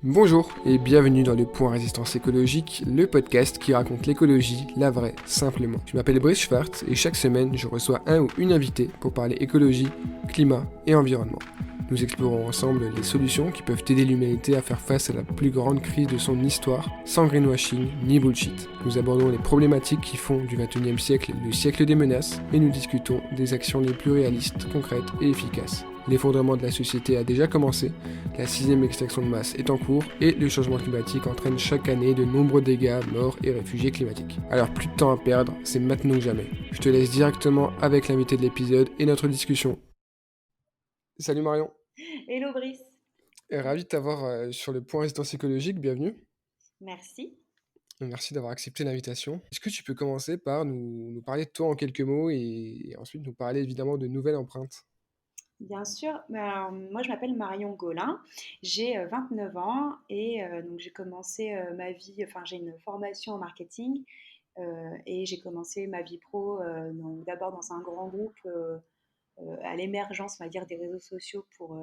Bonjour et bienvenue dans le Point Résistance écologique, le podcast qui raconte l'écologie, la vraie, simplement. Je m'appelle Brice Schwartz et chaque semaine je reçois un ou une invitée pour parler écologie, climat et environnement. Nous explorons ensemble les solutions qui peuvent aider l'humanité à faire face à la plus grande crise de son histoire, sans greenwashing ni bullshit. Nous abordons les problématiques qui font du XXIe siècle le siècle des menaces et nous discutons des actions les plus réalistes, concrètes et efficaces. L'effondrement de la société a déjà commencé, la 6e extinction de masse est en cours et le changement climatique entraîne chaque année de nombreux dégâts, morts et réfugiés climatiques. Alors plus de temps à perdre, c'est maintenant ou jamais. Je te laisse directement avec l'invité de l'épisode et notre discussion. Salut Marion. Hello Brice, Ravi de t'avoir sur le Point Résistance écologique, bienvenue. merci. Merci d'avoir accepté l'invitation. Est-ce que tu peux commencer par nous parler de toi en quelques mots et ensuite nous parler évidemment de nouvelles empreintes? Bien sûr, moi je m'appelle Marion Gaulin, j'ai 29 ans et donc j'ai commencé ma vie, enfin j'ai une formation en marketing et j'ai commencé ma vie pro donc d'abord dans un grand groupe à l'émergence, on va dire, des réseaux sociaux pour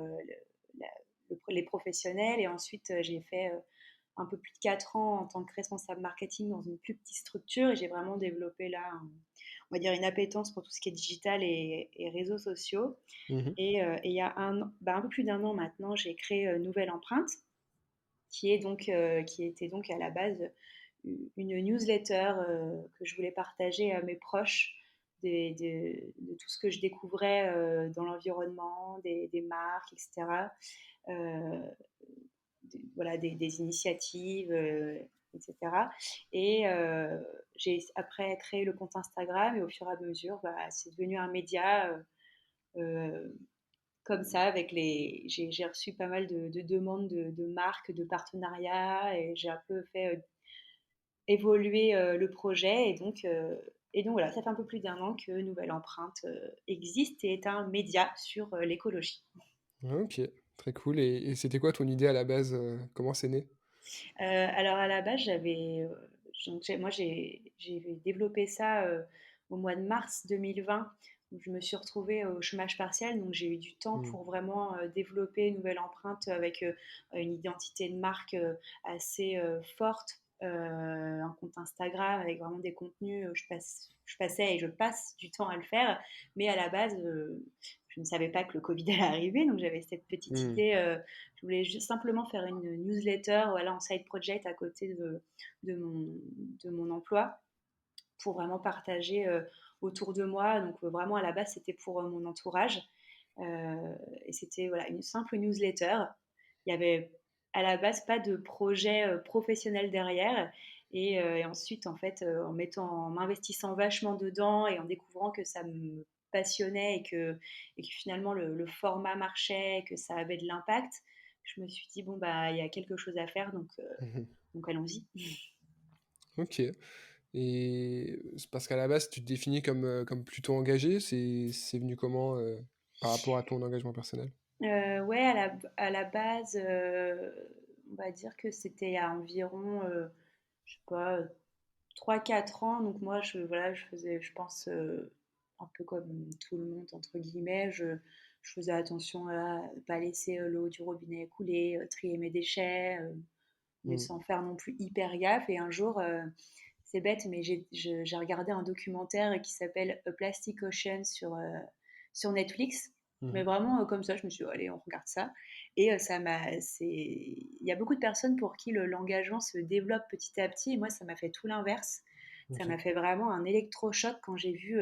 les professionnels et ensuite j'ai fait un peu plus de 4 ans en tant que responsable marketing dans une plus petite structure et j'ai vraiment développé là, on va dire, une appétence pour tout ce qui est digital et réseaux sociaux. Mhm. Et il y a un peu plus d'un an maintenant, j'ai créé Nouvelle Empreinte, qui était donc à la base une newsletter que je voulais partager à mes proches de tout ce que je découvrais dans l'environnement, des marques, etc. Euh, voilà, des initiatives, etc. Et j'ai après créé le compte Instagram et au fur et à mesure, bah, c'est devenu un média euh, comme ça. J'ai reçu pas mal de demandes de marques, de partenariats et j'ai un peu fait évoluer le projet. Et donc voilà, ça fait un peu plus d'un an que Nouvelle Empreinte existe et est un média sur l'écologie. Ok, très cool. Et c'était quoi ton idée à la base? Comment c'est né? Alors à la base, moi j'ai développé ça au mois de mars 2020 où je me suis retrouvée au chômage partiel, donc j'ai eu du temps Hmm. pour vraiment développer une nouvelle empreinte avec une identité de marque assez forte, un compte Instagram avec vraiment des contenus, je passais et je passe du temps à le faire, mais à la base, je ne savais pas que le Covid allait arriver, donc j'avais cette petite Hmm. idée. Je voulais juste simplement faire une newsletter, voilà, en side project à côté de, mon, de mon emploi pour vraiment partager autour de moi. Donc vraiment à la base c'était pour mon entourage et c'était voilà une simple newsletter. Il y avait à la base pas de projet professionnel derrière. Et ensuite, en fait, en m'investissant vachement dedans et en découvrant que ça me passionnait et que finalement le format marchait, que ça avait de l'impact, je me suis dit, bon, bah, il y a quelque chose à faire, Mhm. donc allons-y. Ok. Et c'est parce qu'à la base, tu te définis comme plutôt engagé, c'est venu comment par rapport à ton engagement personnel? Ouais, à la base, on va dire que c'était il y a environ, je sais pas, 3 4 ans. Donc moi, voilà, je faisais, je pense, un peu comme tout le monde, entre guillemets, je faisais attention à pas laisser l'eau du robinet couler, trier mes déchets, mais Hmm. sans faire non plus hyper gaffe. Et un jour, c'est bête, mais j'ai regardé un documentaire qui s'appelle A Plastic Ocean sur Netflix. Mais Mhm. vraiment, comme ça, je me suis dit, allez, on regarde ça. Et il y a beaucoup de personnes pour qui l'engagement se développe petit à petit. Et moi, ça m'a fait tout l'inverse. Ça Ok. m'a fait vraiment un électrochoc quand j'ai vu.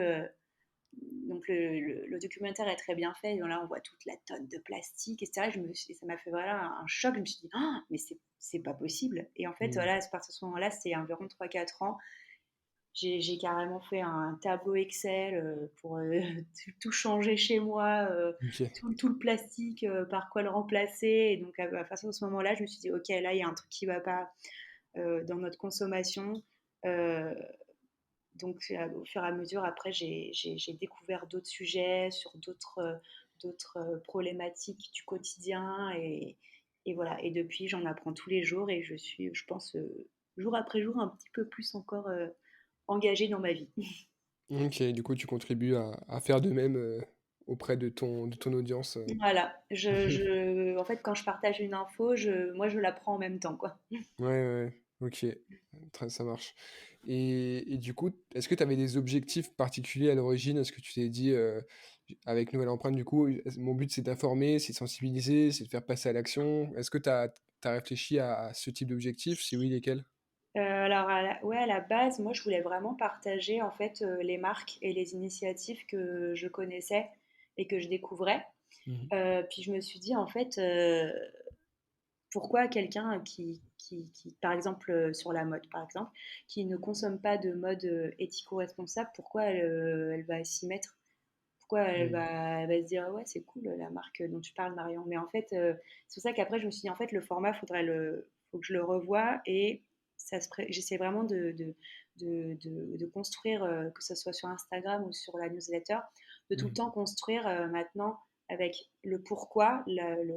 Donc, le documentaire est très bien fait. Et là, on voit toute la tonne de plastique, etc. Ça m'a fait vraiment un choc. Je me suis dit, ah, mais c'est pas possible. Et en fait, Hmm. voilà, à partir de ce moment-là, c'est environ 3 4 ans. J'ai carrément fait un tableau Excel pour tout changer chez moi, Ok. tout le plastique, par quoi le remplacer. Et donc, à partir de ce moment-là, je me suis dit, OK, là, il y a un truc qui ne va pas dans notre consommation. Euh, donc, au fur et à mesure, après, j'ai découvert d'autres sujets sur d'autres problématiques du quotidien. Et voilà. Et depuis, j'en apprends tous les jours et je suis, je pense, jour après jour, un petit peu plus encore engagée dans ma vie. Ok, du coup, tu contribues à faire de même auprès de ton audience. Voilà, en fait, quand je partage une info, moi, je la prends en même temps, quoi. Ouais, ouais, ok, ça marche. Et du coup, est-ce que tu avais des objectifs particuliers à l'origine? Est-ce que tu t'es dit, avec Nouvelle Empreinte, du coup, mon but c'est d'informer, c'est de sensibiliser, c'est de faire passer à l'action. Est-ce que tu as réfléchi à ce type d'objectif? Si oui, lesquels? Alors, ouais, à la base, moi, je voulais vraiment partager, en fait, les marques et les initiatives que je connaissais et que je découvrais. Mhm. Puis je me suis dit, en fait, pourquoi quelqu'un par exemple, sur la mode, par exemple, qui ne consomme pas de mode éthico-responsable, pourquoi elle va s'y mettre? Pourquoi Mhm. elle va se dire: «Ouais, c'est cool la marque dont tu parles, Marion». Mais en fait, c'est pour ça qu'après, je me suis dit: «En fait, le format, faut que je le revoie» et j'essaie vraiment de construire, que ce soit sur Instagram ou sur la newsletter, de tout le Mhm. temps construire maintenant avec le pourquoi,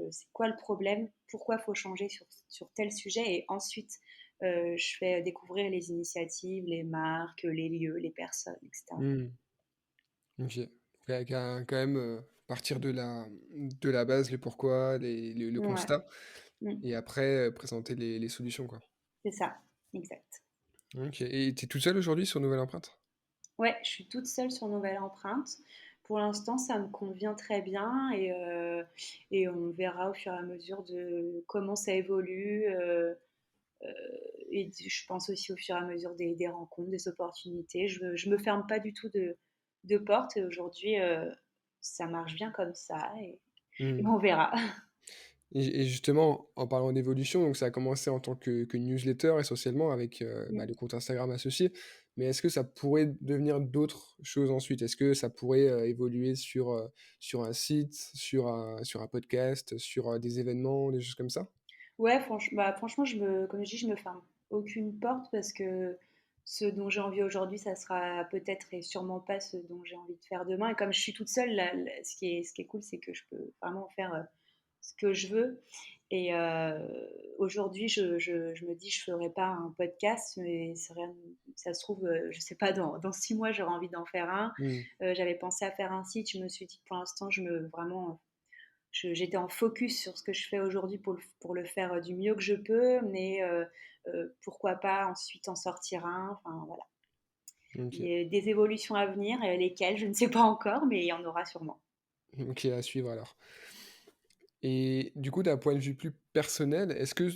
c'est quoi le problème, pourquoi il faut changer sur tel sujet et ensuite je fais découvrir les initiatives, les marques, les lieux, les personnes, etc. Mhm. Ok. Quand même partir de la base, le pourquoi, le Ouais. constat, Mm. et après présenter les solutions, quoi. C'est ça, exact. Ok. Et tu es tout seul aujourd'hui sur Nouvelle Empreinte? Ouais, je suis toute seule sur Nouvelle Empreinte. Pour l'instant, ça me convient très bien et on verra au fur et à mesure de comment ça évolue. Et je pense aussi au fur et à mesure des rencontres, des opportunités. Je me ferme pas du tout de porte et aujourd'hui, ça marche bien comme ça et Mhm. on verra. Et justement, en parlant d'évolution, donc ça a commencé en tant que newsletter essentiellement avec le compte Instagram associé, mais est-ce que ça pourrait devenir d'autres choses ensuite? Est-ce que ça pourrait évoluer sur un site, sur un podcast, sur des événements, des choses comme ça? Ouais, franchement, comme je dis, je me ferme aucune porte parce que ce dont j'ai envie aujourd'hui, ça sera peut-être et sûrement pas ce dont j'ai envie de faire demain. Et comme je suis toute seule, ce qui est cool, c'est que je peux vraiment faire ce que je veux. Et aujourd'hui, je me dis, je ferai pas un podcast, mais c'est rien, ça se trouve, je sais pas, dans 6 mois, j'aurai envie d'en faire un. Hmm. J'avais pensé à faire un site, je me suis dit que pour l'instant, vraiment j'étais en focus sur ce que je fais aujourd'hui pour le faire du mieux que je peux, mais pourquoi pas ensuite en sortir un. Enfin voilà. Il Ok. y a des évolutions à venir, lesquelles, je ne sais pas encore, mais il y en aura sûrement. Ok, à suivre alors. Et du coup, d'un point de vue plus personnel, est-ce que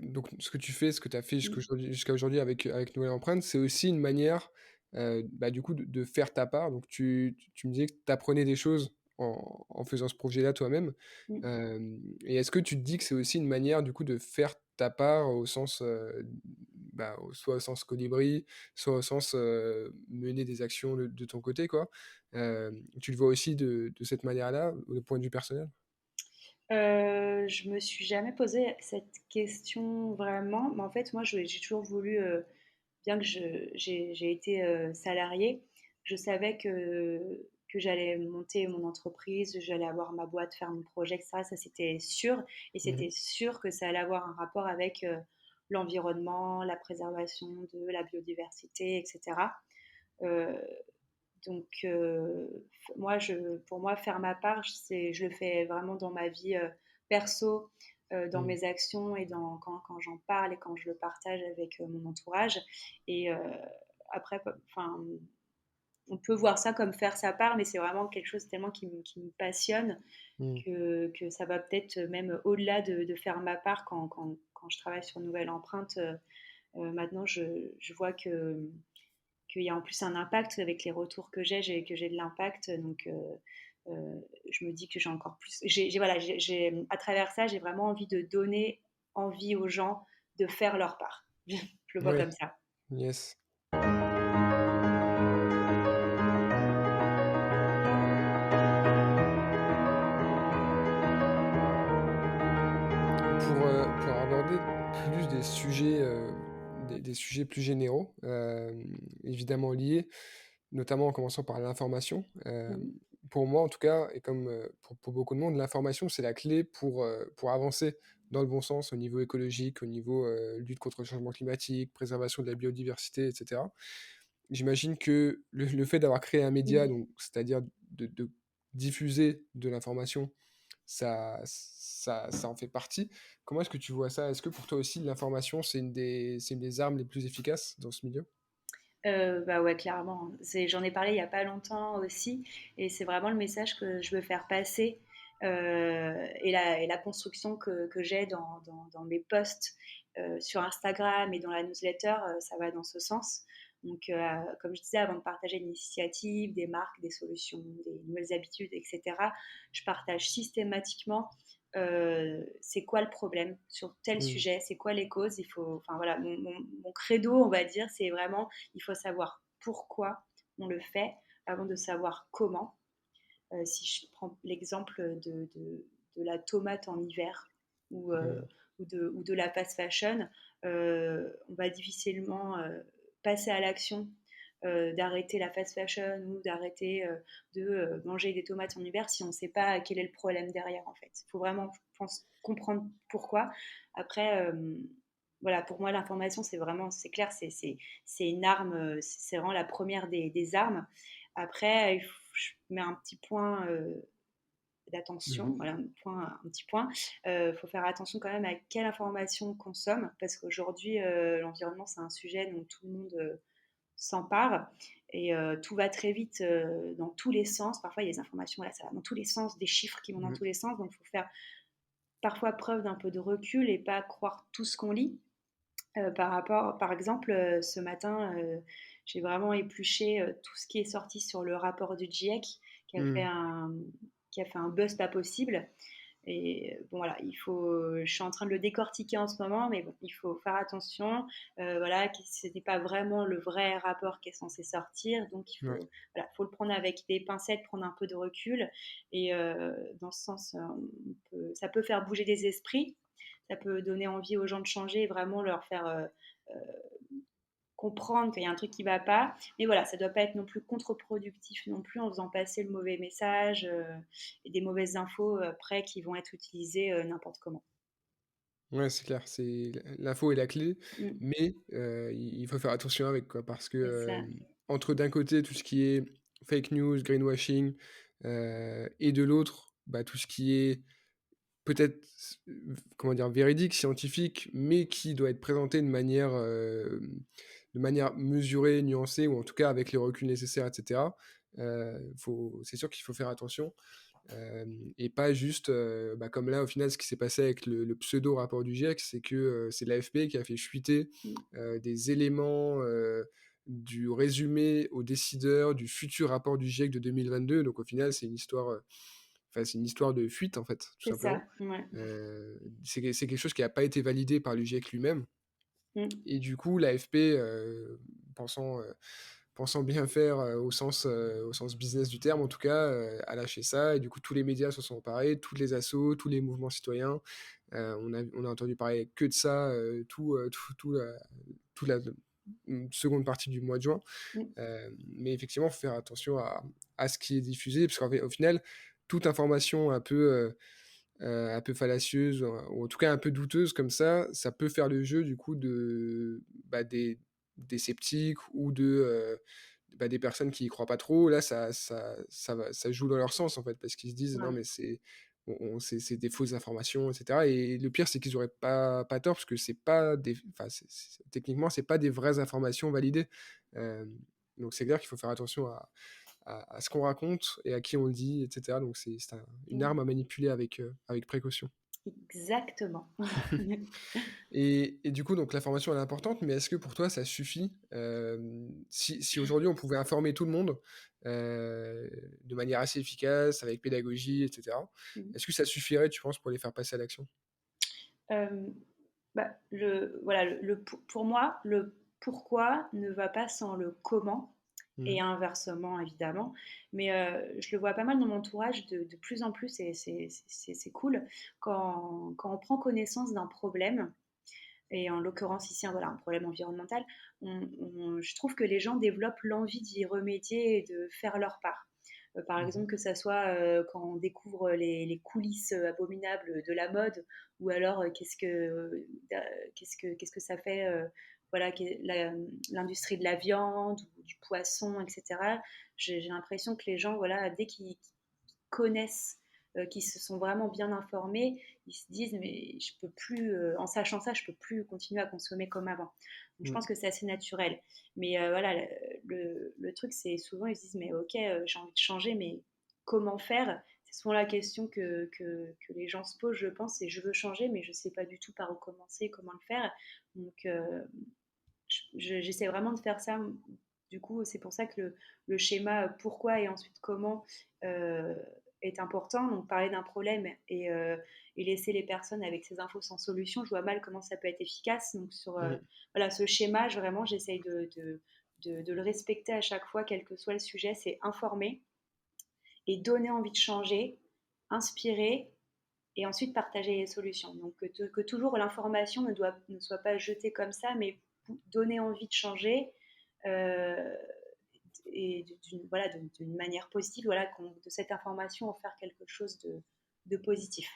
donc ce que tu fais, ce que tu as fait Mm, jusqu'à aujourd'hui avec Nouvelle Empreinte, c'est aussi une manière, du coup, de faire ta part? Donc tu me disais que tu apprenais des choses en faisant ce projet-là toi-même, mm. et est-ce que tu te dis que c'est aussi une manière, du coup, de faire ta part au sens, soit au sens colibri, soit au sens, mener des actions de ton côté, quoi? Tu le vois aussi de cette manière-là, au point de vue personnel? Je me suis jamais posé cette question vraiment, mais en fait, moi, j'ai toujours voulu, bien que j'ai été salariée, je savais que j'allais monter mon entreprise, j'allais avoir ma boîte, faire mon projet, etc. Ça, c'était sûr. Et Mmh. c'était sûr que ça allait avoir un rapport avec l'environnement, la préservation de la biodiversité, etc. Euh, donc, pour moi, faire ma part, je le fais vraiment dans ma vie perso, dans Mmh. mes actions et quand j'en parle et quand je le partage avec mon entourage. Et après, enfin, on peut voir ça comme faire sa part, mais c'est vraiment quelque chose tellement qui me passionne Mmh. que ça va peut-être même au-delà de faire ma part quand je travaille sur Nouvelle Empreinte. Maintenant, je vois qu'il y a en plus un impact avec les retours que j'ai de l'impact. Donc, je me dis que j'ai encore plus. Voilà, à travers ça, j'ai vraiment envie de donner envie aux gens de faire leur part. Je le vois Ouais, comme ça. yes. Pour aborder plus des sujets, des sujets plus généraux, évidemment liés, notamment en commençant par l'information. Mhm. Pour moi en tout cas et comme, pour beaucoup de monde, l'information c'est la clé pour avancer dans le bon sens au niveau écologique, au niveau, lutte contre le changement climatique, préservation de la biodiversité et cetera. J'imagine que le fait d'avoir créé un média, Mhm. donc c'est-à-dire de diffuser de l'information, ça en fait partie. Comment est-ce que tu vois ça? Est-ce que pour toi aussi, l'information, c'est une des armes les plus efficaces dans ce milieu? Bah ouais, clairement. J'en ai parlé il y a pas longtemps aussi, et c'est vraiment le message que je veux faire passer, et la construction que j'ai dans mes posts sur Instagram et dans la newsletter, ça va dans ce sens. Donc, comme je disais, avant de partager une initiative, des marques, des solutions, des nouvelles habitudes, etc., je partage systématiquement c'est quoi le problème sur tel Mmh. sujet, c'est quoi les causes. Il faut, enfin voilà, mon credo, on va dire, c'est vraiment il faut savoir pourquoi on le fait avant de savoir comment. Si je prends l'exemple de la tomate en hiver ou, Mmh. ou de la fast fashion, on va difficilement passer à l'action d'arrêter la fast fashion ou d'arrêter de manger des tomates en hiver si on ne sait pas quel est le problème derrière en fait. Il faut vraiment, je pense, comprendre pourquoi. Après, voilà, pour moi, l'information, c'est vraiment, c'est clair, c'est une arme, c'est vraiment la première des armes. Après, je mets un petit point d'attention, Mmh. voilà, un petit point. Faut faire attention quand même à quelle information on consomme, parce qu'aujourd'hui, l'environnement, c'est un sujet dont tout le monde s'empare et tout va très vite dans tous les sens. Parfois, il y a des informations, voilà, ça va dans tous les sens, des chiffres qui vont dans Mmh. tous les sens, donc il faut faire parfois preuve d'un peu de recul et pas croire tout ce qu'on lit. Par exemple, ce matin, j'ai vraiment épluché tout ce qui est sorti sur le rapport du GIEC qui a fait Mmh. un, qui a fait un buzz pas possible. Et bon, voilà, je suis en train de le décortiquer en ce moment, mais bon, il faut faire attention. Voilà, ce n'est pas vraiment le vrai rapport qui est censé sortir, donc Ouais. voilà, faut le prendre avec des pincettes, prendre un peu de recul. Et dans ce sens, ça peut faire bouger des esprits, ça peut donner envie aux gens de changer et vraiment leur faire comprendre qu'il y a un truc qui ne va pas. Mais voilà, ça ne doit pas être non plus contre-productif non plus en faisant passer le mauvais message et des mauvaises infos après qui vont être utilisées n'importe comment. Ouais, c'est clair, c'est l'info est la clé, Mm, mais il faut faire attention avec, quoi, parce que, c'est ça. entre d'un côté tout ce qui est fake news, greenwashing, et de l'autre, bah, tout ce qui est peut-être comment dire? Véridique, scientifique, mais qui doit être présenté de manière mesurée, nuancée ou en tout cas avec les reculs nécessaires et cetera. Faut c'est sûr qu'il faut faire attention. Et pas juste, bah, comme là, au final, ce qui s'est passé avec le pseudo rapport du GIEC, c'est que, c'est l'AFP qui a fait fuiter, Mm, des éléments, du résumé aux décideurs du futur rapport du GIEC de 2022. Donc au final, c'est une histoire de fuite, en fait, tout c'est ça. simplement. Ouais. C'est quelque chose qui a pas été validé par le GIEC lui-même Mm, et du coup, l'AFP, pensant bien faire, au sens business du terme en tout cas, a lâché ça et du coup tous les médias se sont emparés, toutes les assos, tous les mouvements citoyens. On a entendu parler que de ça, toute la seconde partie du mois de juin. mm, Mais effectivement, il faut faire attention à ce qui est diffusé, parce qu'au final, toute information un peu fallacieuse, ou en tout cas un peu douteuse comme ça peut faire le jeu du coup bah, des sceptiques ou bah, des personnes qui y croient pas trop. Là, ça joue dans leur sens en fait, parce qu'ils se disent: «Non ouais. mais c'est des fausses informations» et cetera et le pire, c'est qu'ils auraient pas tort, parce que c'est pas des enfin, techniquement, c'est pas des vraies informations validées. Hem, donc c'est clair qu'il faut faire attention à ce qu'on raconte et à qui on le dit, et cetera. Donc une Mm, arme à manipuler avec précaution. exactement. Et du coup, donc l'information, elle est importante, mais est-ce que pour toi, ça suffit? Si aujourd'hui on pouvait informer tout le monde, de manière assez efficace, avec pédagogie, et cetera, Mm. est-ce que ça suffirait, tu penses, pour les faire passer à l'action? Euh, Bah, voilà, pour moi, le pourquoi ne va pas sans le comment, et Mmh. inversement évidemment. Mais je le vois pas mal dans mon entourage de plus en plus, et c'est cool quand on prend connaissance d'un problème, et en l'occurrence ici, voilà, un problème environnemental, je trouve que les gens développent l'envie d'y remédier et de faire leur part. Par Mmh. exemple, que ça soit quand on découvre les coulisses abominables de la mode, ou alors qu'est-ce que ça fait, voilà, l'industrie de la viande ou du poisson, etc. J'ai l'impression que les gens, voilà, dès qu'ils connaissent, qui se sont vraiment bien informés, ils se disent mais je peux plus, en sachant ça, je peux plus continuer à consommer comme avant. Donc je Mm. pense que c'est assez naturel. Mais voilà, le truc c'est souvent ils se disent mais ok, j'ai envie de changer, mais comment faire? C'est souvent la question que les gens se posent, je pense, c'est je veux changer, mais je ne sais pas du tout par où commencer, comment le faire. Donc, j'essaie vraiment de faire ça. Du coup, c'est pour ça que le schéma pourquoi et ensuite comment euh, est important. Donc, parler d'un problème et laisser les personnes avec ces infos sans solution, je vois mal comment ça peut être efficace. Donc, sur Mm. voilà, ce schéma, vraiment, j'essaye de le respecter à chaque fois, quel que soit le sujet. C'est informer et donner envie de changer, inspirer et ensuite partager les solutions. Donc que toujours l'information ne soit pas jetée comme ça, mais donner envie de changer euh, et voilà, d'une manière positive, voilà, de cette information en faire quelque chose de positif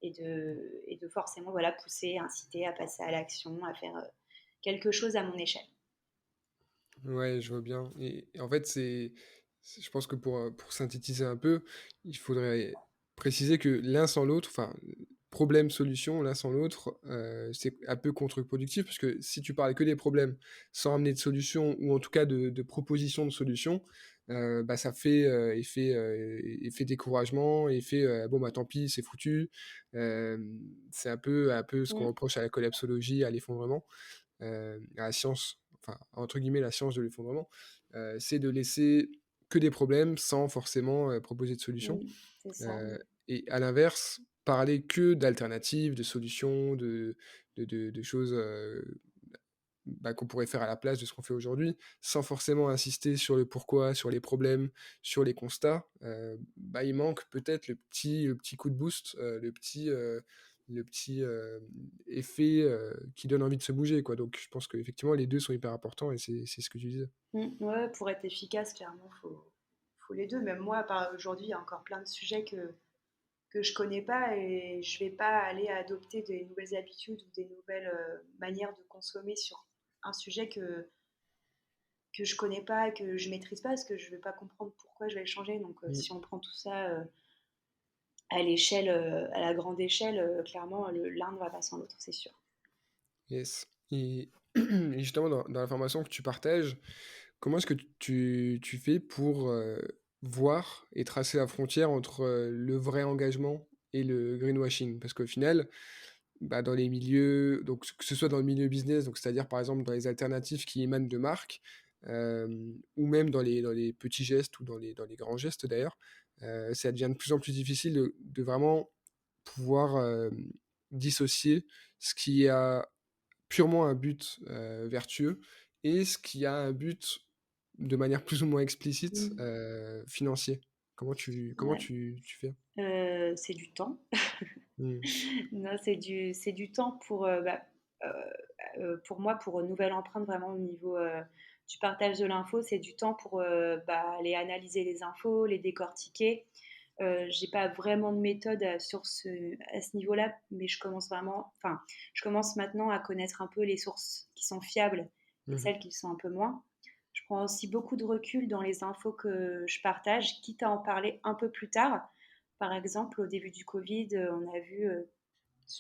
et de forcément voilà, pousser, inciter à passer à l'action, à faire quelque chose à mon échelle. Ouais, je vois bien. Et en fait, je pense que pour synthétiser un peu, il faudrait préciser que l'un sans l'autre, enfin, problème-solution, l'un sans l'autre, c'est un peu contre-productif, parce que si tu parlais que des problèmes sans amener de solution, ou en tout cas de proposition de solution, bah, ça fait effet découragement, effet bon, bah tant pis, c'est foutu. Euh, c'est un peu ce qu'on Mm, reproche à la collapsologie, à l'effondrement, à la science, enfin, entre guillemets, la science de l'effondrement, c'est de laisser que des problèmes sans forcément proposer de solutions. mm, c'est ça. Euh, et à l'inverse, parler que d'alternatives, de solutions, de choses bah, qu'on pourrait faire à la place de ce qu'on fait aujourd'hui, sans forcément insister sur le pourquoi, sur les problèmes, sur les constats, bah, il manque peut-être le petit coup de boost, le petit effet qui donne envie de se bouger, quoi. Donc je pense qu'effectivement, les deux sont hyper importants et c'est ce que tu disais. Ouais, pour être efficace, clairement, faut les deux. Même moi, aujourd'hui, il y a encore plein de sujets que je connais pas et je vais pas aller adopter des nouvelles habitudes ou des nouvelles manières de consommer sur un sujet que je connais pas, que je maîtrise pas, parce que je vais pas comprendre pourquoi je vais le changer. Donc, Mm. si on prend tout ça à l'échelle, à la grande échelle, clairement, l'un ne va pas sans l'autre, c'est sûr. Yes. Et justement, dans l'information que tu partages, comment est-ce que tu fais pour voir et tracer la frontière entre le vrai engagement et le greenwashing? Parce qu'au final, bah, dans les milieux, donc que ce soit dans le milieu business, donc c'est-à-dire par exemple dans les alternatives qui émanent de marques, ou même dans les petits gestes ou dans les grands gestes d'ailleurs, ça devient de plus en plus difficile de vraiment pouvoir dissocier ce qui a purement un but vertueux et ce qui a un but de manière plus ou moins explicite Mm. financier. Comment Ouais. tu fais? C'est du temps. Mm. Non, c'est du temps euh, pour moi, pour Nouvelle Empreinte, vraiment au niveau du partage de l'info, c'est du temps pour aller analyser les infos, les décortiquer. J'ai pas vraiment de méthode à ce niveau-là, mais je commence maintenant à connaître un peu les sources qui sont fiables et Mhm. celles qui sont un peu moins. Je prends aussi beaucoup de recul dans les infos que je partage, quitte à en parler un peu plus tard. Par exemple, au début du Covid, on a vu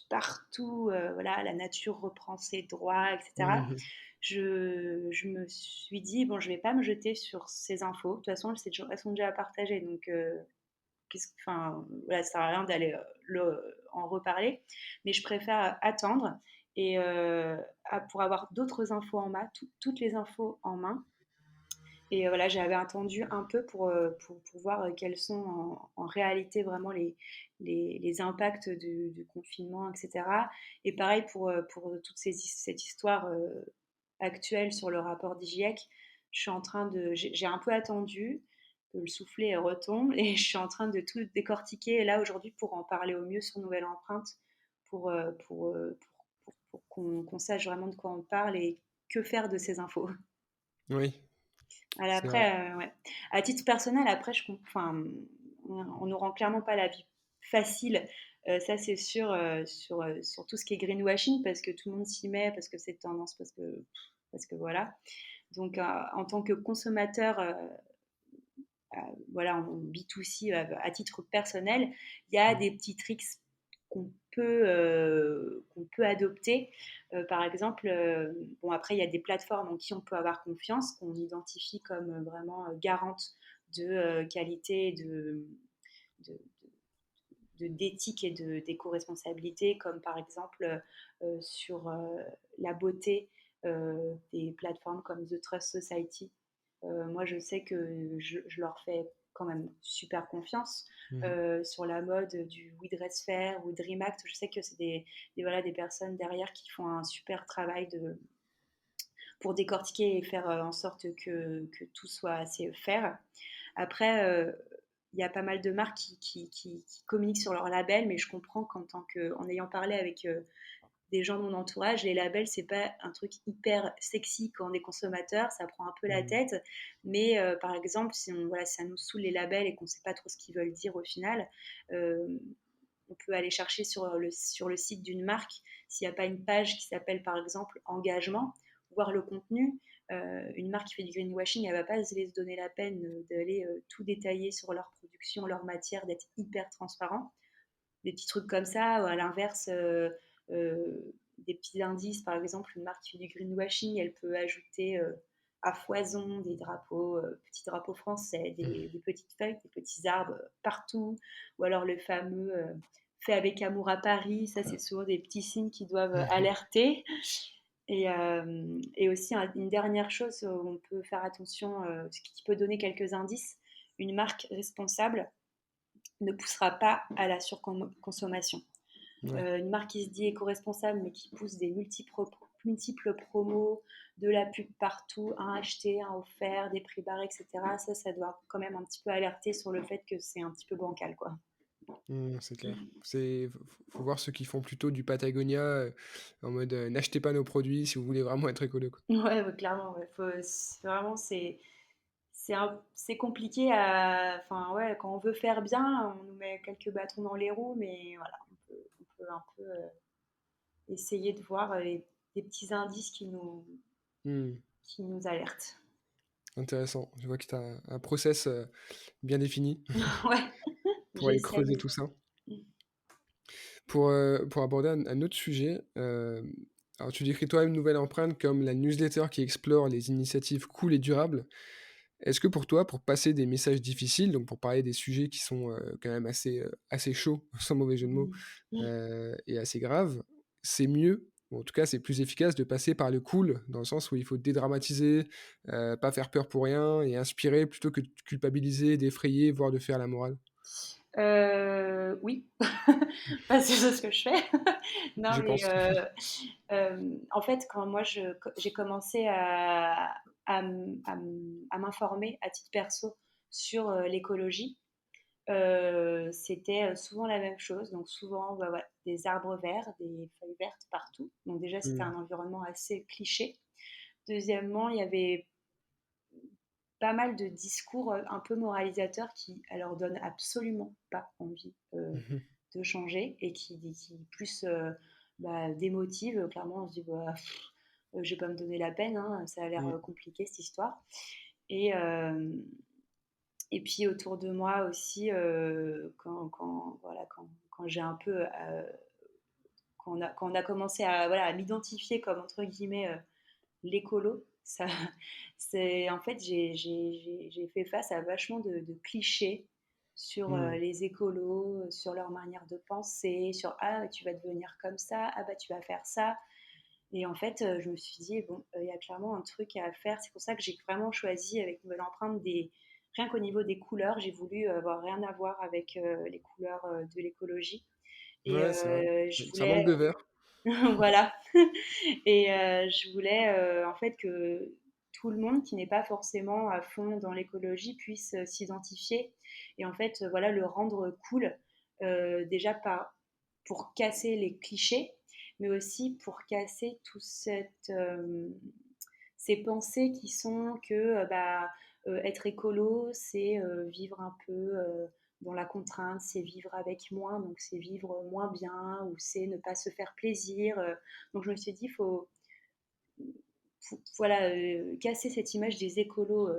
partout, voilà, la nature reprend ses droits, etc. Mhm. Je me suis dit, bon, je vais pas me jeter sur ces infos. De toute façon, elles sont déjà partagées, donc enfin, voilà, ça sert à rien d'aller en reparler. Mais je préfère attendre et pour avoir d'autres infos en main, toutes les infos en main. Et voilà, j'avais attendu un peu pour voir quels sont en réalité vraiment les impacts du confinement, etc. Et pareil pour cette histoire actuelle sur le rapport d'IGIEC, j'ai un peu attendu que le soufflet retombe et je suis en train de tout décortiquer là aujourd'hui pour en parler au mieux sur Nouvelle Empreinte, pour qu'on sache vraiment de quoi on parle et que faire de ces infos. Oui, Alors c'est vrai. après, ouais. À titre personnel, après, enfin, on nous rend clairement pas la vie facile. Ça, c'est sûr, sur tout ce qui est greenwashing, parce que tout le monde s'y met, parce que c'est tendance, parce que voilà. Donc, en tant que consommateur, voilà, en B2C à titre personnel, il y a Mmh. des petits tricks qu'on peut adopter. Par exemple, bon après il y a des plateformes en qui on peut avoir confiance, qu'on identifie comme vraiment garantes de qualité, de, d'éthique et d'éco-responsabilité, comme par exemple sur la beauté, des plateformes comme The Trust Society. Moi, je sais que je leur fais quand même super confiance. Mmh. Sur la mode du We Dress Fair ou Dream Act, je sais que c'est voilà, des personnes derrière qui font un super travail pour décortiquer et faire en sorte que tout soit assez fair. Après, il y a pas mal de marques qui communiquent sur leur label, mais je comprends en ayant parlé avec des gens de mon entourage, les labels, c'est pas un truc hyper sexy quand on est consommateur, ça prend un peu la Mmh. tête. Mais par exemple, voilà, si ça nous saoule les labels et qu'on ne sait pas trop ce qu'ils veulent dire au final, euh, on peut aller chercher sur le site d'une marque, s'il n'y a pas une page qui s'appelle par exemple engagement, voir le contenu. Une marque qui fait du greenwashing, elle ne va pas se donner la peine d'aller tout détailler sur leur production, leur matière, d'être hyper transparent. Des petits trucs comme ça, ou à l'inverse, des petits indices, par exemple, une marque qui fait du greenwashing, elle peut ajouter à foison des drapeaux, petits drapeaux français, des petites feuilles, des petits arbres partout, ou alors le fameux fait avec amour à Paris, ça c'est souvent des petits signes qui doivent Mmh. alerter. Et aussi une dernière chose, où on peut faire attention, ce qui peut donner quelques indices, une marque responsable ne poussera pas à la surconsommation. Ouais. Une marque qui se dit éco-responsable mais qui pousse des multiples promos, de la pub partout, un acheté, un offert, des prix barres, etc. Ça doit quand même un petit peu alerter sur le fait que c'est un petit peu bancal, quoi. Mmh, c'est clair. Faut voir ceux qui font plutôt du Patagonia, en mode, «N'achetez pas nos produits si vous voulez vraiment être écolo», quoi. Ouais, ouais, clairement, ouais. Vraiment, c'est compliqué enfin, ouais, quand on veut faire bien, on nous met quelques bâtons dans les roues, mais voilà, on peut un peu essayer de voir des petits indices Mmh. qui nous alertent. Intéressant. Je vois que tu as un process, bien défini Ouais, pour aller creuser j'essaye. tout ça. Pour aborder un autre sujet, alors tu décris toi une nouvelle empreinte comme la newsletter qui explore les initiatives cool et durables. Est-ce que pour toi, pour passer des messages difficiles, donc pour parler des sujets qui sont, quand même assez chauds, sans mauvais jeu de mots, Mmh. et assez graves, c'est mieux, ou en tout cas c'est plus efficace de passer par le cool, dans le sens où il faut dédramatiser, pas faire peur pour rien et inspirer plutôt que de culpabiliser, d'effrayer, voire de faire la morale? Oui, parce que c'est ce que je fais. Non, Je mais pense. en fait, quand moi j'ai commencé à m'informer à titre perso sur l'écologie, c'était souvent la même chose. Donc souvent, bah, ouais, des arbres verts, des feuilles vertes partout. Donc déjà, c'était Mmh. un environnement assez cliché. Deuxièmement, il y avait pas mal de discours un peu moralisateurs qui leur donnent absolument pas envie Mmh. de changer et qui plus bah, démotivent. Clairement, on se dit bah, je vais pas me donner la peine, hein, ça a l'air Mmh. compliqué cette histoire. Et, euh, et puis autour de moi aussi, voilà, quand j'ai un peu, quand on a commencé à, voilà, à m'identifier comme entre guillemets l'écolo, ça, c'est en fait j'ai fait face à vachement de clichés sur Mmh. les écolos, sur leur manière de penser, sur ah tu vas devenir comme ça, ah bah tu vas faire ça. Et en fait, je me suis dit bon, il y a clairement un truc à faire. C'est pour ça que j'ai vraiment choisi avec Nouvelle Empreinte rien qu'au niveau des couleurs, j'ai voulu avoir rien à voir avec les couleurs de l'écologie. Et Ouais, c'est vrai. je Ça manque voulais de vert. voilà. Et je voulais en fait que tout le monde qui n'est pas forcément à fond dans l'écologie puisse s'identifier et en fait voilà le rendre cool déjà pour casser les clichés mais aussi pour casser ces pensées qui sont que bah, être écolo c'est vivre un peu dans la contrainte, c'est vivre avec moins, donc c'est vivre moins bien, ou c'est ne pas se faire plaisir. Donc je me suis dit, voilà, casser cette image des écolos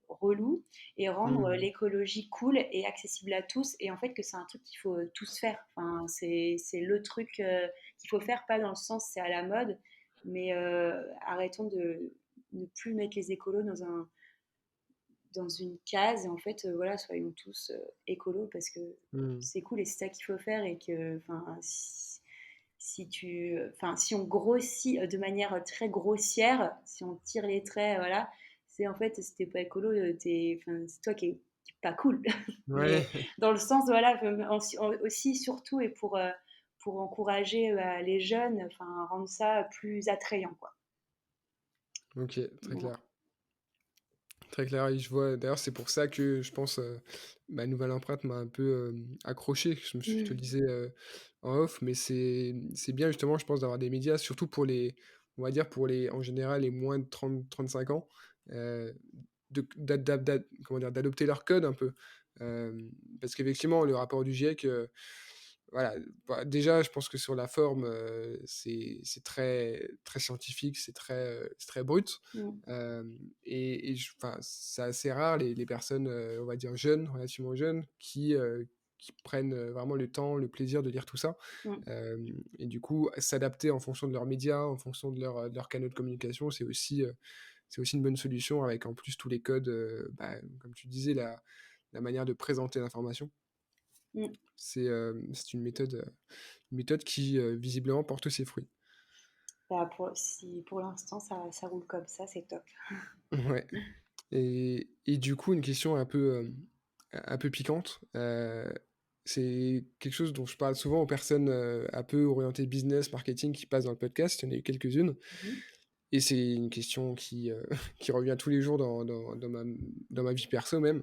relou et rendre Mmh. l'écologie cool et accessible à tous. Et en fait, que c'est un truc qu'il faut tous faire. Enfin, c'est le truc qu'il faut faire, pas dans le sens c'est à la mode, mais arrêtons de ne plus mettre les écolos dans une case. Et en fait, voilà, soyons tous écolos parce que Mmh. c'est cool et c'est ça qu'il faut faire. Et que, enfin, si on grossit de manière très grossière, si on tire les traits, voilà, c'est en fait, si t'es pas écolo, c'est toi qui est pas cool. Ouais. Mais dans le sens, voilà, aussi, surtout, et pour encourager les jeunes, enfin, rendre ça plus attrayant, quoi. OK, très Voilà. clair. Très clair, et je vois d'ailleurs, c'est pour ça que je pense, ma nouvelle empreinte m'a un peu, accroché. Je te le Mm. disais, en off, mais c'est bien justement, je pense, d'avoir des médias, surtout pour les, on va dire, pour les, en général, les moins de 30-35 ans, heu, de comment dire? D'adopter leur code un peu. Parce qu'effectivement, le rapport du GIEC, voilà, bah, déjà, je pense que sur la forme, c'est très très scientifique, c'est très brut. Mm. Et enfin, c'est assez rare les personnes, on va dire jeunes, relativement jeunes, qui prennent, vraiment le temps, le plaisir de lire tout ça. Mm. Et du coup, s'adapter en fonction de leurs médias, en fonction de leurs canaux de communication, c'est aussi une bonne solution, avec en plus tous les codes, bah, comme tu disais, la manière de présenter l'information. Mm. C'est une méthode qui, visiblement porte ses fruits. Bah, si pour l'instant ça roule comme ça, c'est top. Ouais. Et du coup, une question un peu piquante, c'est quelque chose dont je parle souvent aux personnes, un peu orientées business, marketing, qui passent dans le podcast. Il y en a eu quelques-unes, Mhm. et c'est une question qui, qui revient tous les jours dans ma vie perso même.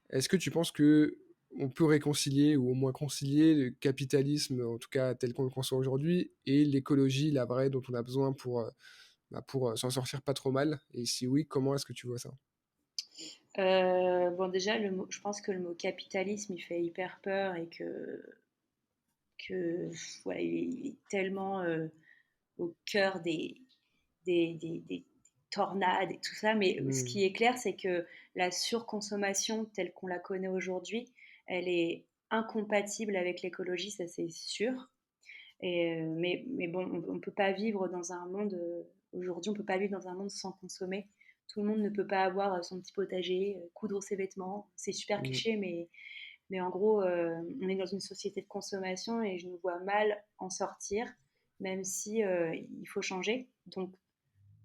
Est-ce que tu penses que on peut réconcilier, ou au moins concilier, le capitalisme, en tout cas tel qu'on le conçoit aujourd'hui, et l'écologie, la vraie, dont on a besoin pour s'en sortir pas trop mal? Et si oui, comment est-ce que tu vois ça? Bon, déjà, je pense que le mot capitalisme, il fait hyper peur et ouais, il est tellement au cœur des tornades et tout ça. Mais ce Mmh. qui est clair, c'est que la surconsommation telle qu'on la connaît aujourd'hui, elle est incompatible avec l'écologie, ça c'est sûr. Mais bon, on ne peut pas vivre dans un monde, aujourd'hui, on ne peut pas vivre dans un monde sans consommer. Tout le monde ne peut pas avoir son petit potager, coudre ses vêtements. C'est super Mmh. cliché, mais en gros, on est dans une société de consommation et je nous vois mal en sortir, même si il faut changer. Donc,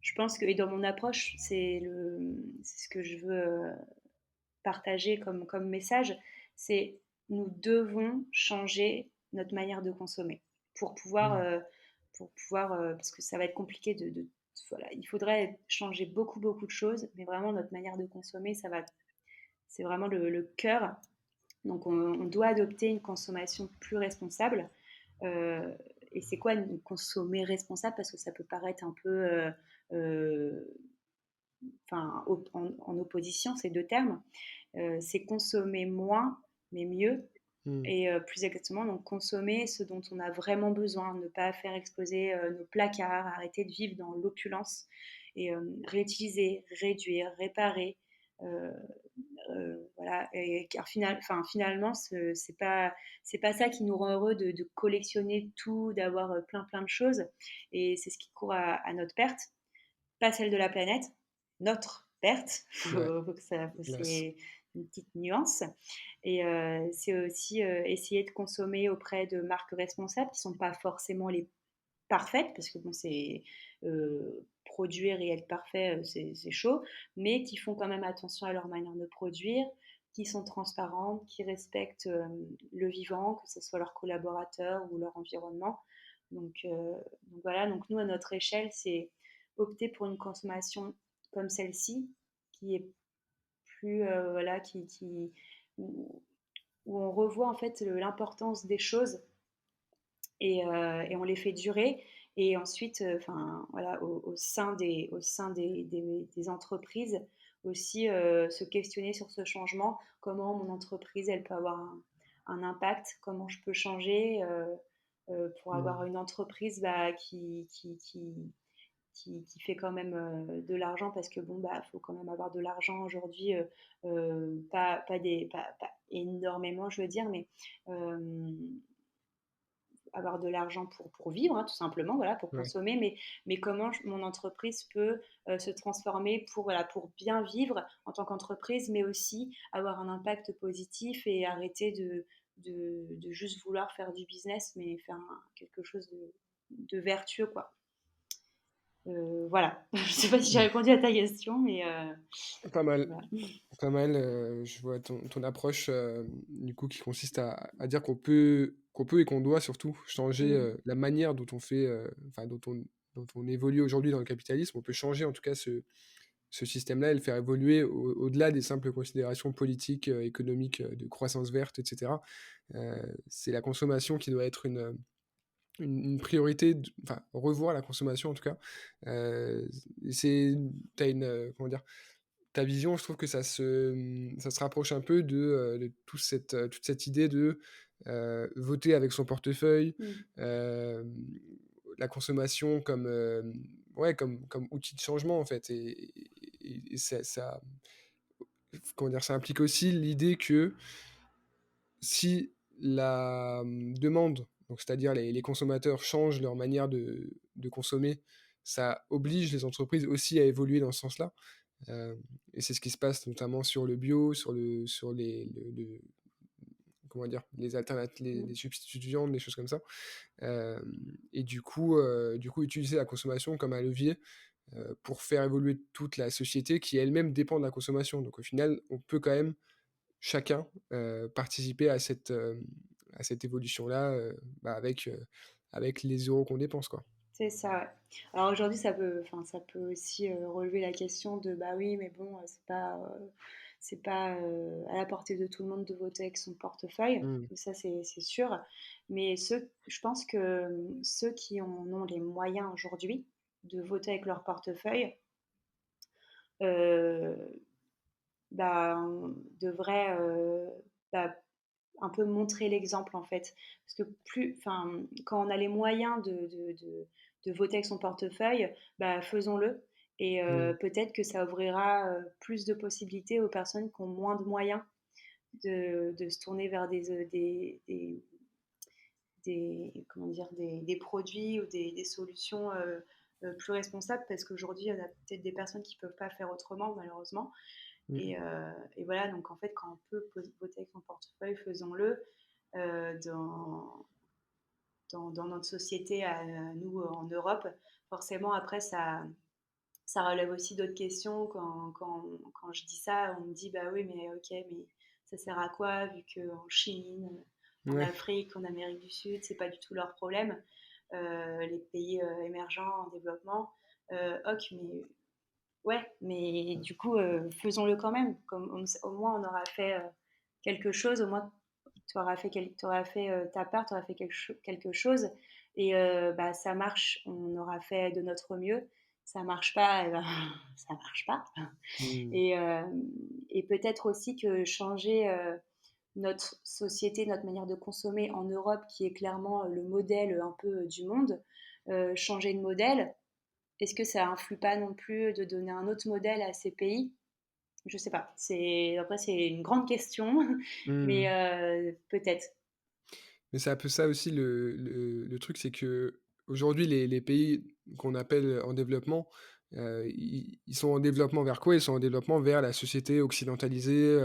je pense que, et dans mon approche, c'est ce que je veux partager comme message, c'est nous devons changer notre manière de consommer pour pouvoir, Mmh. euh, parce que ça va être compliqué voilà, il faudrait changer beaucoup, beaucoup de choses, mais vraiment notre manière de consommer, c'est vraiment le cœur. Donc on doit adopter une consommation plus responsable. Euh, et c'est quoi une consommer responsable? Parce que ça peut paraître un peu euh, en opposition, ces deux termes. C'est consommer moins, mais mieux. Mmh. Et plus exactement, donc consommer ce dont on a vraiment besoin, ne pas faire exploser nos placards, arrêter de vivre dans l'opulence et réutiliser, réduire, réparer. Euh, voilà. Et car finalement, c'est pas ça qui nous rend heureux de collectionner tout, d'avoir plein plein de choses. Et c'est ce qui court à notre perte, pas celle de la planète, notre perte. Ouais, hélas. C'est une petite nuance. Et c'est aussi essayer de consommer auprès de marques responsables qui sont pas forcément les parfaites, parce que bon, c'est produire et être parfait, c'est chaud, mais qui font quand même attention à leur manière de produire, qui sont transparentes, qui respectent le vivant, que ce soit leurs collaborateurs ou leur environnement. Donc voilà, donc nous à notre échelle, c'est opter pour une consommation comme celle-ci, qui est plus voilà, où, où on revoit en fait l'importance des choses et on les fait durer. Et ensuite, enfin voilà, au sein des entreprises aussi se questionner sur ce changement, comment mon entreprise elle peut avoir un impact, comment je peux changer pour avoir Mmh. une entreprise bah, qui fait quand même de l'argent parce que bon, bah, faut quand même avoir de l'argent aujourd'hui, pas énormément, je veux dire, mais avoir de l'argent pour vivre, hein, tout simplement, voilà, pour Ouais. consommer, mais comment mon entreprise peut se transformer pour, voilà, pour bien vivre en tant qu'entreprise, mais aussi avoir un impact positif et arrêter de juste vouloir faire du business, mais faire quelque chose de vertueux, quoi. Voilà, je ne sais pas si j'ai répondu à ta question, mais Pas mal. voilà. Pas mal, je vois ton approche, du coup, qui consiste à dire qu'on peut et qu'on doit surtout changer Mm, la manière dont on fait, enfin, dont on évolue aujourd'hui dans le capitalisme. On peut changer en tout cas ce système-là et le faire évoluer au-delà des simples considérations politiques, économiques, de croissance verte, etc. C'est la consommation qui doit être une priorité, enfin, revoir la consommation en tout cas. T'as une, comment dire, ta vision, je trouve que ça se rapproche un peu de toute cette idée de voter avec son portefeuille, mm. euh, la consommation comme, ouais, comme outil de changement, en fait. Et comment dire, ça implique aussi l'idée que si la demande, donc c'est-à-dire les consommateurs, changent leur manière de consommer, ça oblige les entreprises aussi à évoluer dans ce sens-là. Euh, et c'est ce qui se passe notamment sur le bio, sur comment dire, les alternatives, les substituts de viande, des choses comme ça. Euh, et du coup, utiliser la consommation comme un levier pour faire évoluer toute la société qui elle-même dépend de la consommation. Donc au final, on peut quand même chacun participer à cette évolution-là avec les euros qu'on dépense, quoi. C'est ça, ouais. Alors aujourd'hui, enfin, ça peut aussi relever la question de bah oui, mais bon, c'est pas à la portée de tout le monde de voter avec son portefeuille. Mm. Ça, c'est sûr. Mais je pense que ceux qui en ont les moyens aujourd'hui de voter avec leur portefeuille, euh, bah, on devrait bah, un peu montrer l'exemple en fait. Parce que enfin, quand on a les moyens de voter avec son portefeuille, bah, faisons-le. Et Mm. peut-être que ça ouvrira plus de possibilités aux personnes qui ont moins de moyens de se tourner vers comment dire, des produits ou des solutions plus responsables. Parce qu'aujourd'hui, il y en a peut-être des personnes qui ne peuvent pas faire autrement, malheureusement. Mm. Et voilà, donc en fait, quand on peut voter avec son portefeuille, faisons-le euh, dans, dans notre société, à nous en Europe. Forcément, après, ça relève aussi d'autres questions. Quand je dis ça, on me dit, bah oui, mais ok, mais ça sert à quoi, vu qu'en Chine, en Ouais. Afrique, en Amérique du Sud, c'est pas du tout leur problème. Les pays émergents, en développement, ok, mais ouais, mais du coup, faisons-le quand même. Au moins, on aura fait quelque chose. Au moins, t'auras fait ta part, tu auras fait quelque chose. Et bah, ça marche, on aura fait de notre mieux. Ça marche pas, eh ben, ça marche pas. Mm. Et, euh, et peut-être aussi que changer notre société, notre manière de consommer en Europe, qui est clairement le modèle un peu du monde, changer de modèle, est-ce que ça influe pas non plus de donner un autre modèle à ces pays? Je sais pas. Après, c'est une grande question, mais Mm. peut-être. Mais c'est un peu ça aussi le truc, c'est que aujourd'hui les pays qu'on appelle en développement, ils sont en développement vers quoi? Ils sont en développement vers la société occidentalisée,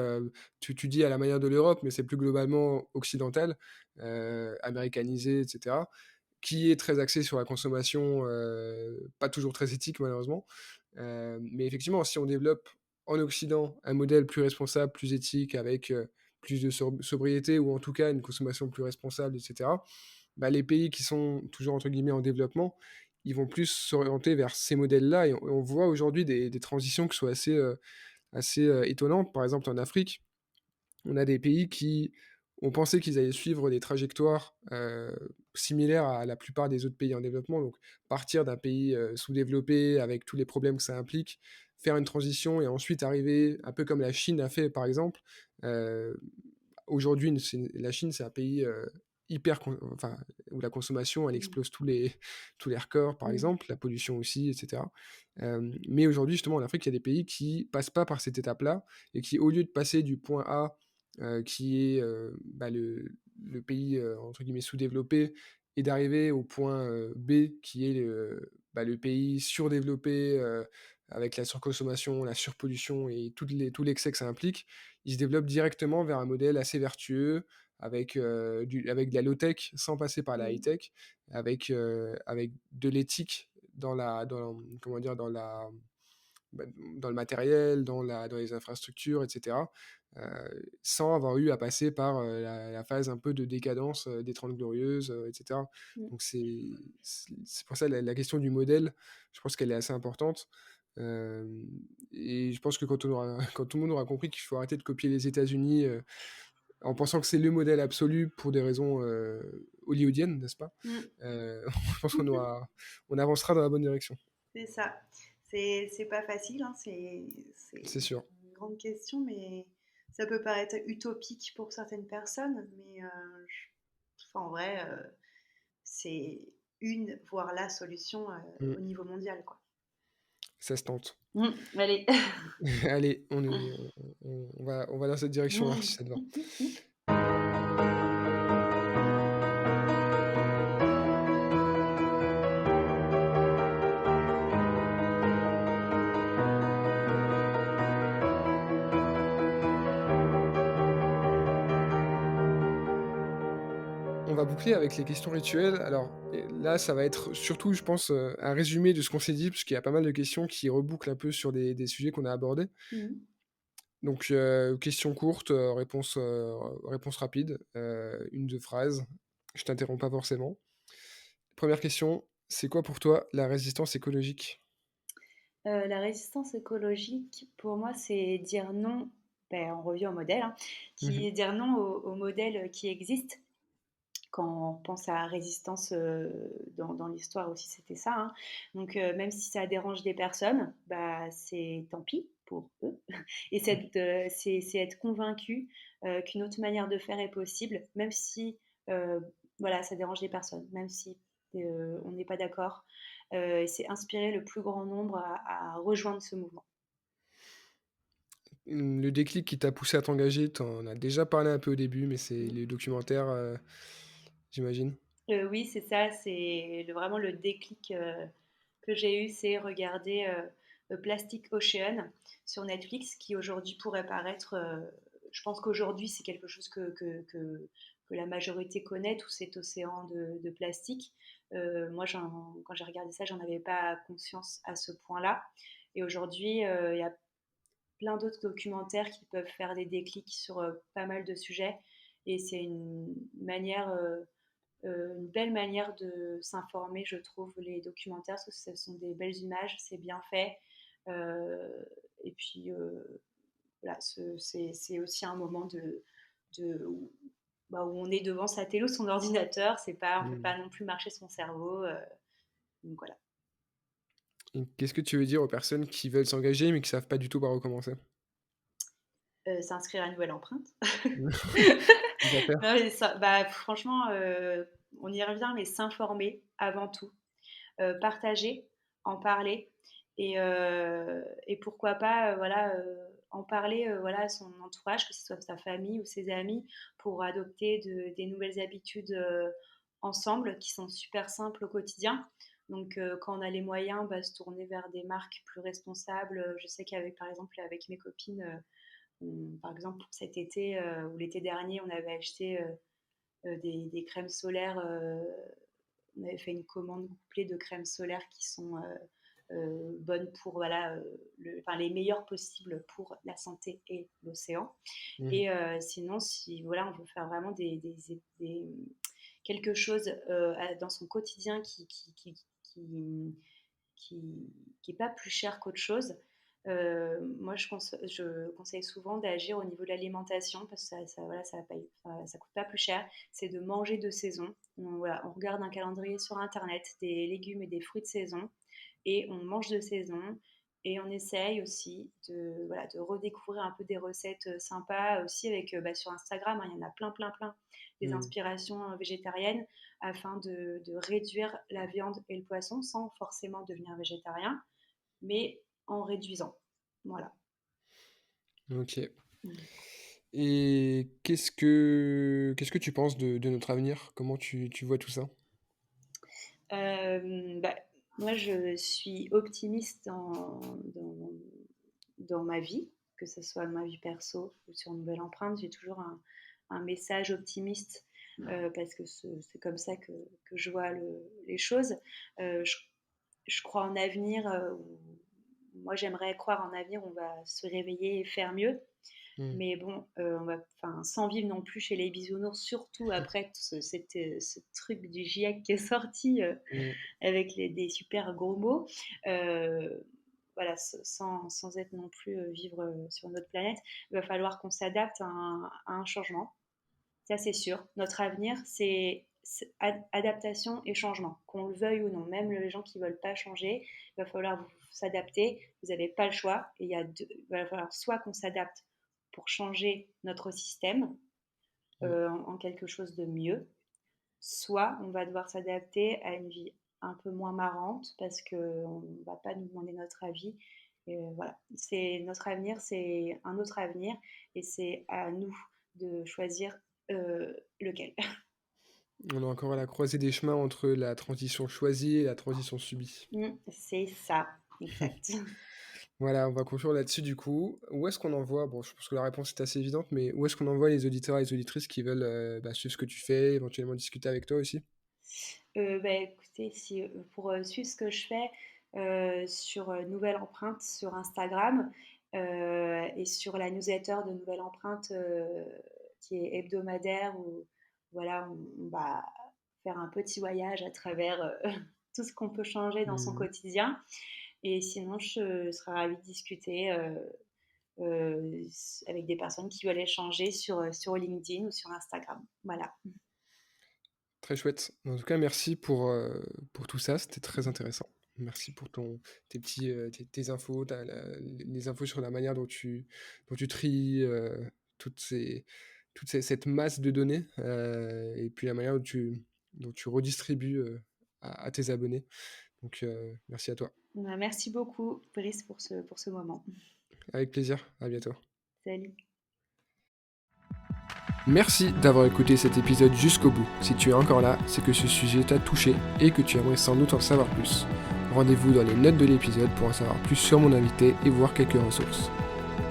tu dis à la manière de l'Europe, mais c'est plus globalement occidental, américanisé, et cetera, qui est très axé sur la consommation, pas toujours très éthique malheureusement. Mais effectivement, si on développe en Occident un modèle plus responsable, plus éthique, avec plus de sobriété, ou en tout cas une consommation plus responsable, etc., bah, les pays qui sont toujours entre guillemets en développement, ils vont plus s'orienter vers ces modèles-là. Et on voit aujourd'hui des transitions qui sont assez étonnantes. Par exemple, en Afrique, on a des pays qui ont pensé qu'ils allaient suivre des trajectoires similaires à la plupart des autres pays en développement, donc partir d'un pays sous-développé avec tous les problèmes que ça implique, faire une transition et ensuite arriver, un peu comme la Chine a fait par exemple. Euh, Aujourd'hui, la Chine, c'est un pays enfin, où la consommation, elle explose tous les records, par exemple, la pollution aussi, etc. Mais aujourd'hui, justement, en Afrique, il y a des pays qui passent pas par cette étape-là et qui, au lieu de passer du point A, qui est le pays, entre guillemets, sous-développé, et d'arriver au point B, qui est le pays surdéveloppé, avec la surconsommation, la surpollution et tout l'excès que ça implique, ils se développent directement vers un modèle assez vertueux, avec de la low-tech sans passer par la Mmh. high-tech, avec de l'éthique comment dire? Dans le matériel, dans les infrastructures, etc., sans avoir eu à passer par la phase un peu de décadence des Trente Glorieuses, etc. Mmh. Donc c'est pour ça la question du modèle, je pense qu'elle est assez importante. Et je pense que quand tout le monde aura compris qu'il faut arrêter de copier les États-Unis en pensant que c'est le modèle absolu pour des raisons hollywoodiennes, n'est-ce pas? Mmh. Je pense on avancera dans la bonne direction, C'est ça. C'est pas facile, hein, c'est c'est sûr. une grande question, mais ça peut paraître utopique pour certaines personnes, mais enfin, en vrai, c'est une, voire la solution Mm. au niveau mondial, quoi. Ça se tente. Allez. Allez, on va dans cette direction-là, si ça te va. On va boucler avec les questions rituelles. Alors là, ça va être surtout, je pense, un résumé de ce qu'on s'est dit, parce qu'il y a pas mal de questions qui rebouclent un peu sur des sujets qu'on a abordés. Mhm. Donc, questions courtes, réponse rapide, une, deux phrases. Je t'interromps pas forcément. Première question, c'est quoi pour toi la résistance écologique? La résistance écologique, pour moi, c'est dire non. Ben, on revient au modèle, hein, qui Mhm. est dire non au modèle qui existe. Quand on pense à résistance dans l'histoire aussi, c'était ça, hein. Donc, même si ça dérange des personnes, bah, c'est tant pis pour eux. Et c'est être convaincu qu'une autre manière de faire est possible, même si euh, voilà, ça dérange des personnes, même si on n'est pas d'accord. Et c'est inspirer le plus grand nombre à rejoindre ce mouvement. Le déclic qui t'a poussé à t'engager, t'en as déjà parlé un peu au début, mais c'est Mm. les documentaires, j'imagine. Oui, c'est ça, c'est vraiment le déclic que j'ai eu, c'est regarder Plastic Ocean sur Netflix, qui aujourd'hui pourrait paraître, je pense qu'aujourd'hui c'est quelque chose que la majorité connaît, tout cet océan de plastique. Moi, quand j'ai regardé ça, j'en avais pas conscience à ce point-là. Et aujourd'hui, il y a plein d'autres documentaires qui peuvent faire des déclics sur pas mal de sujets. Et c'est une belle manière de s'informer, je trouve, les documentaires, parce que ce sont des belles images, c'est bien fait. Euh, et puis, voilà, c'est aussi un moment de où on est devant sa télé ou son ordinateur. On ne peut Mmh. pas non plus marcher son cerveau. Donc voilà. Et qu'est-ce que tu veux dire aux personnes qui veulent s'engager, mais qui savent pas du tout par où commencer? S'inscrire à Nouvelle Empreinte. Tant qu'à faire. Non, mais bah, franchement, on y revient, mais s'informer avant tout. Partager, en parler et pourquoi pas voilà, en parler voilà, à son entourage, que ce soit sa famille ou ses amis, pour adopter des nouvelles habitudes ensemble qui sont super simples au quotidien. Donc quand on a les moyens, bah, se tourner vers des marques plus responsables. Je sais qu'avec par exemple avec mes copines, par exemple pour cet été ou l'été dernier, on avait acheté des crèmes solaires. On avait fait une commande couplée de crèmes solaires qui sont bonnes pour voilà, enfin, les meilleures possibles pour la santé et l'océan. Mmh. Et sinon, si voilà, on veut faire vraiment quelque chose dans son quotidien qui est pas plus cher qu'autre chose. Moi, je conseille souvent d'agir au niveau de l'alimentation parce que voilà, ça coûte pas plus cher. C'est de manger de saison. Voilà, on regarde un calendrier sur Internet, des légumes et des fruits de saison, et on mange de saison. Et on essaye aussi de redécouvrir un peu des recettes sympas aussi avec sur Instagram, hein, il y en a plein, plein, plein, des inspirations végétariennes afin de réduire la viande et le poisson sans forcément devenir végétarien, mais en réduisant. Voilà. Ok. Mm. Et qu'est-ce que tu penses de notre avenir? Comment tu vois tout ça? Bah, moi, je suis optimiste dans ma vie, que ce soit ma vie perso ou sur Nouvelle Empreinte. J'ai toujours un message optimiste parce que c'est comme ça que je vois les choses. Je crois en avenir. Moi, j'aimerais croire en avenir, on va se réveiller et faire mieux. Mm. Mais bon, sans vivre non plus chez les bisounours, surtout après tout ce truc du GIEC qui est sorti Mm. avec des super gros mots. Euh, voilà, sans être non plus vivre sur notre planète, il va falloir qu'on s'adapte à un changement. Ça, c'est sûr. Notre avenir, c'est adaptation et changement, qu'on le veuille ou non. Même les gens qui ne veulent pas changer, il va falloir s'adapter. Vous n'avez pas le choix. Et il va falloir soit qu'on s'adapte pour changer notre système Mm. en quelque chose de mieux, soit on va devoir s'adapter à une vie un peu moins marrante parce qu'on ne va pas nous demander notre avis. Et voilà, c'est notre avenir, c'est un autre avenir et c'est à nous de choisir lequel. On est encore à la croisée des chemins entre la transition choisie et la transition subie. C'est ça, exact. Voilà, on va conclure là-dessus du coup. Où est-ce qu'on envoie, bon, je pense que la réponse est assez évidente, mais où est-ce qu'on envoie les auditeurs et les auditrices qui veulent suivre ce que tu fais, éventuellement discuter avec toi aussi? Écoutez, pour suivre ce que je fais sur Nouvelle Empreinte sur Instagram et sur la newsletter de Nouvelle Empreinte qui est hebdomadaire où voilà, on va faire un petit voyage à travers tout ce qu'on peut changer dans son Mhm. quotidien. Et sinon, je serais ravie de discuter avec des personnes qui veulent échanger sur LinkedIn ou sur Instagram. Voilà. Très chouette. En tout cas, merci pour tout ça, c'était très intéressant. Merci pour tes infos, les infos sur la manière dont tu tries cette masse de données, et puis la manière dont tu redistribues à tes abonnés. Donc, merci à toi. Merci beaucoup, Brice, pour ce moment. Avec plaisir, à bientôt. Salut. Merci d'avoir écouté cet épisode jusqu'au bout. Si tu es encore là, c'est que ce sujet t'a touché et que tu aimerais sans doute en savoir plus. Rendez-vous dans les notes de l'épisode pour en savoir plus sur mon invité et voir quelques ressources.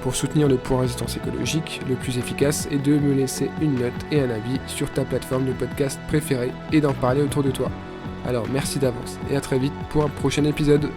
Pour soutenir le point résistance écologique, le plus efficace est de me laisser une note et un avis sur ta plateforme de podcast préférée et d'en parler autour de toi. Alors merci d'avance et à très vite pour un prochain épisode.